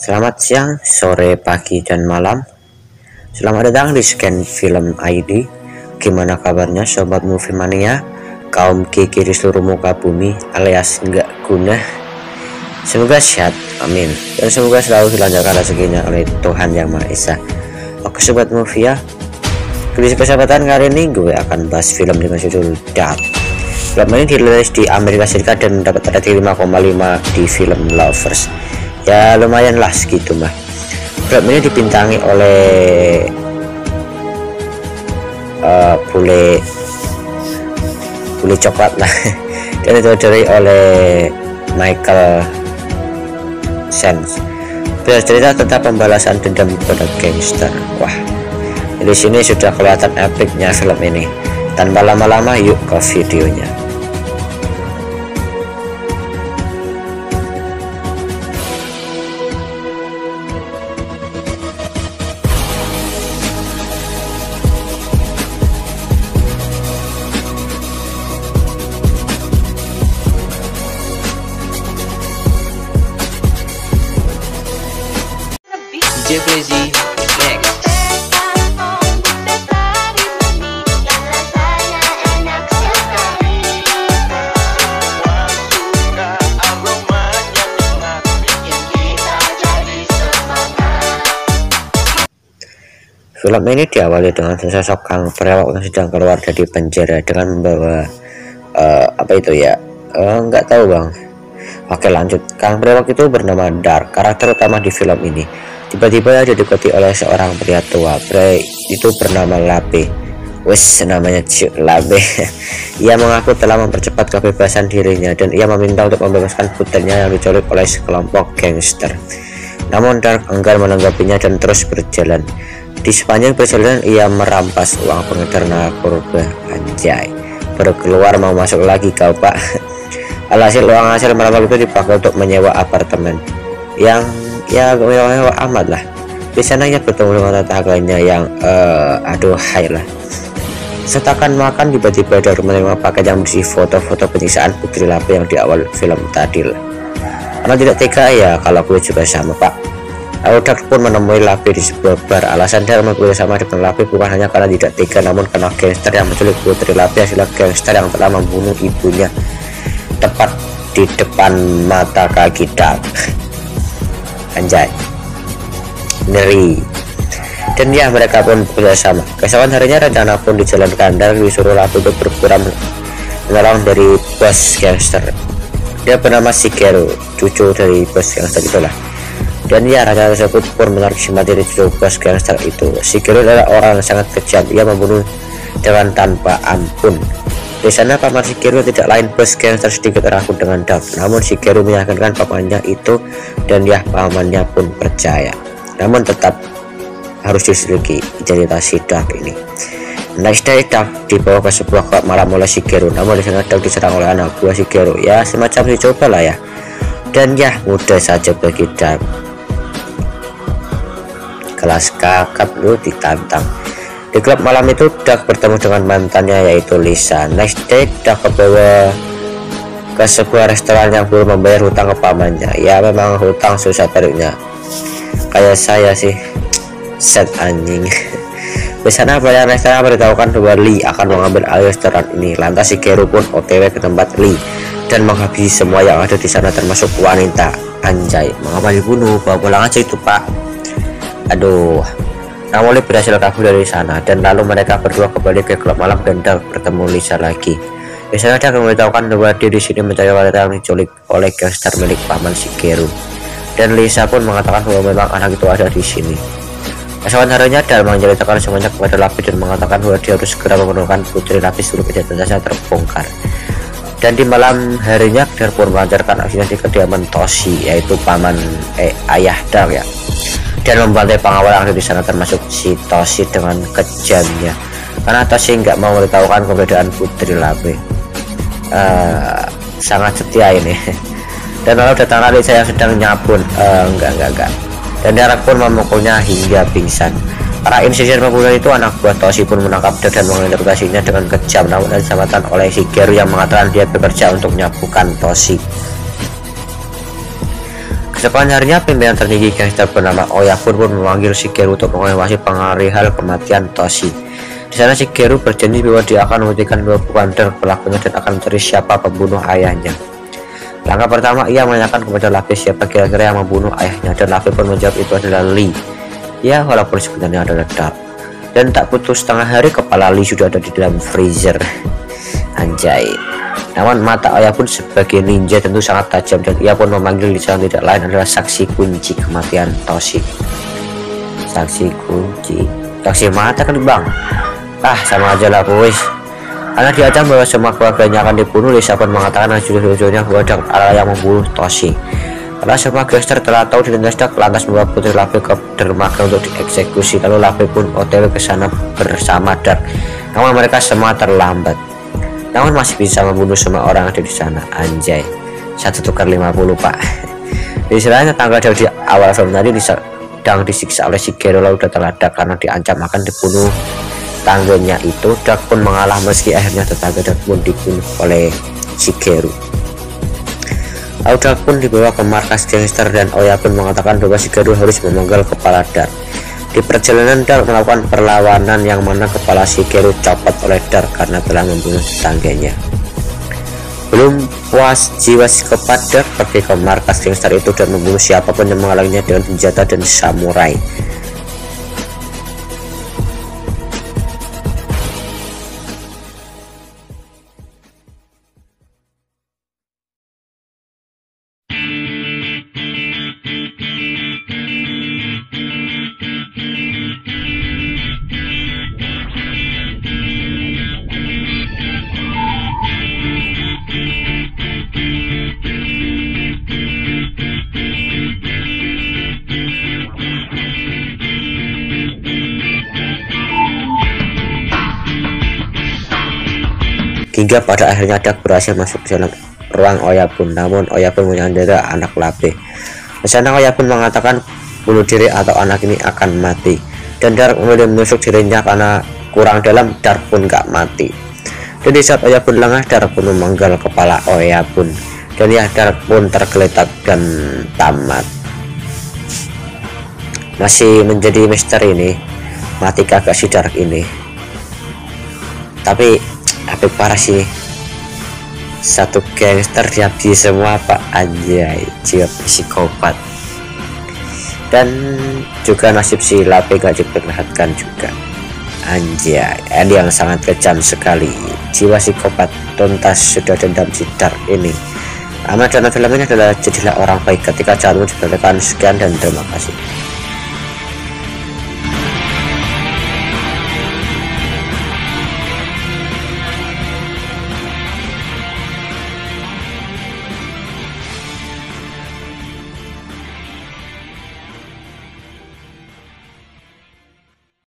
Selamat siang, sore, pagi, dan malam. Selamat datang di Scan Film ID. Gimana kabarnya sobat movie mania, kaum kiki di seluruh muka bumi alias nggak guna? Semoga sehat, amin. Dan semoga selalu dilancarkan rezekinya oleh Tuhan Yang Maha Esa. Oke sobat movie ya, di persahabatan kali ini gue akan bahas film dengan judul Dark. Film ini dirilis di Amerika Serikat dan mendapat rating 5,5 di Film Lovers. Ya lumayan lah segitu mah. Film ini dibintangi oleh bule coklat lah dan ditulis oleh Michael Sands. Bercerita tentang pembalasan dendam kepada gangster. Wah, di sini sudah kelihatan epicnya film ini. Tanpa lama-lama yuk ke videonya. DJ Prezi next. Film ini diawali dengan sosok Kang Brewok yang sedang keluar dari penjara dengan membawa apa itu ya? Nggak tahu bang. Oke lanjut. Kang Brewok itu bernama Dark, karakter utama di film ini. Tiba-tiba dia didekati oleh seorang pria tua. Pria itu bernama Labe. Wes namanya Labe. Ia mengaku telah mempercepat kebebasan dirinya dan ia meminta untuk membebaskan putrinya yang diculik oleh sekelompok gangster. Namun Dark enggan menanggapinya dan terus berjalan. Di sepanjang perjalanan ia merampas uang pengedar narkoba. Anjay, baru keluar mau masuk lagi kau pak. Alhasil uang hasil merampok itu dipakai untuk menyewa apartemen yang ya mewah amat lah. Di sana ia bertemu dengan tetangganya yang aduhai lah. Setakan makan tiba-tiba dari menerima paket yang berisi foto-foto penyiksaan Putri Labe yang di awal film tadi lah. Karena tidak tega ya kalau gue juga sama pak. Dark pun menemui Labe di sebuah bar. Alasan dia bekerja sama dengan Labe bukan hanya karena tidak tega, namun karena gangster yang menculik Putri Labe adalah gangster yang telah membunuh ibunya tepat di depan mata kaki Dark. Anjay, ngeri. Dan ya mereka pun bekerja sama. Keesokan harinya rencana pun dijalankan dan disuruh Labe untuk berpura menolong dari bos gangster. Dia bernama Shigeru, cucu dari bos gangster itulah. Dan ya rencana tersebut pun menarik simpati dari cucu bos gangster itu. Shigeru adalah orang yang sangat kejam. Ia membunuh dengan tanpa ampun. Di sana paman Shigeru tidak lain bos gangster sedikit ragu dengan Dark. Namun Shigeru meyakinkan pamannya itu dan ya pamannya pun percaya. Namun tetap harus diselidiki cerita si Dark ini. Next day Dark dibawa ke sebuah klub malam oleh Shigeru. Namun di sana Dark diserang oleh anak buah Shigeru. Ya semacam dicoba lah ya. Dan ya mudah saja bagi Dark. Kelas kakap lu ditantang. Di klub malam itu Dark bertemu dengan mantannya yaitu Lisa. Next day Dark kebawa ke sebuah restoran yang belum membayar hutang ke pamannya. Ya memang hutang susah tariknya. Kayak saya sih, set anjing. Di sana pelayan restoran beritahukan bahwa Lee akan mengambil alih restoran ini. Lantas Shigeru pun OTW ke tempat Lee dan menghabisi semua yang ada di sana termasuk wanita. Anjay, mengapa dibunuh? Bawa pulang aja itu pak. Aduh. Namun Lee berhasil kabur dari sana dan lalu mereka berdua kembali ke klub malam dan Dark bertemu Lisa lagi. Di sana dia memberitahukan bahwa dia di sini mencari wanita yang diculik oleh gangster milik paman Shigeru. Dan Lisa pun mengatakan bahwa memang anak itu ada di sini. Keesokan harinya Dark menceritakan semuanya kepada Labe dan mengatakan bahwa dia harus segera menemukan Putri Labe sebelum kejadian terbongkar. Dan di malam harinya Dark pun melancarkan aksinya di kediaman Toshi yaitu paman ayah Dark ya. Dan membantai pengawal yang ada di sana termasuk si Toshi dengan kejamnya. Karena Toshi nggak mau memberitahukan keberadaan Putri Labe. Sangat setia ini. Dan lalu datanglah Lisa yang sedang nyabun. Enggak. Dan Dark pun memukulnya hingga pingsan. Para insiden pembunuhan itu anak buah Toshi pun menangkap dia dan menginterogasinya dengan kejam, namun diselamatkan oleh Shigeru yang mengatakan dia bekerja untuk menyabukkan Toshi. Keesokan harinya, pimpinan tertinggi gangster bernama Oyabun pun memanggil Shigeru untuk mengawasi pengarihal kematian Toshi. Di sana Shigeru berjanji bahwa dia akan membuktikan bahwa bukan Dark pelakunya dan akan mencari siapa pembunuh ayahnya. Langkah pertama, ia menanyakan kepada Luffy siapa kira-kira yang membunuh ayahnya, dan Luffy pun menjawab itu adalah Lee. Ya, walaupun sebenarnya adalah Dark. Dan tak butuh setengah hari, kepala Lee sudah ada di dalam freezer. Anjay. Namun mata Oya pun sebagai ninja tentu sangat tajam, dan ia pun memanggil di sana tidak lain adalah saksi kunci kematian Toshi. Saksi kunci, saksi mata kan bang? Sama aja lah boys. Karena diancam bahwa semua keluarganya akan dibunuh, Lisa pun mengatakan jujur-jujurnya bahwa adalah yang membunuh Toshi. Karena semua gangster telah tahu dan Dark lantas membawa putri Luffy ke dermaga untuk dieksekusi. Lalu Luffy pun OTW ke sana bersama Dark. Namun mereka semua terlambat. Namun masih bisa membunuh semua orang yang ada di sana. Anjay, 1 tukar 50 pak. Di selain tanggal jauh di awal film tadi sedang disiksa oleh Shigeru, lalu udah terladak karena diancam akan dibunuh tangganya itu. Dark pun mengalah meski akhirnya tetangga Dark pun dibunuh oleh Shigeru. Lalu Dark pun dibawa ke markas gangster dan Oya pun mengatakan bahwa Shigeru harus memenggal kepala Dark. Di perjalanan Dark melakukan perlawanan yang mana kepala Shigeru copot oleh Dark karena telah membunuh tetangganya. Belum puas, jiwa psikopat Dark pergi ke markas gangster itu dan membunuh siapapun yang menghalanginya dengan senjata dan samurai. Hingga pada akhirnya Dark berhasil masuk ke dalam ruang Oyabun. Namun Oyabun menyandera anak Luffy. Di sana Oyabun mengatakan bunuh diri atau anak ini akan mati, dan Dark memilih menusuk dirinya karena kurang dalam. Dark pun gak mati. Dan di saat Oyabun lengah, Dark pun memenggal kepala Oyabun, dan ya Dark pun tergeletak dan tamat. Masih menjadi misteri ini, mati kagak si Dark ini. Tapi epic parah sih, satu gangster dihabisi semua pak. Anjay, jiwa psikopat. Dan juga nasib si Luffy gak diperlihatkan juga. Anjay, end yang sangat kejam sekali. Jiwa psikopat tuntas sudah dendam si Dark ini. Amat dalam film ini adalah jadilah orang baik ketika jalanmu diberikan. Sekian dan terima kasih.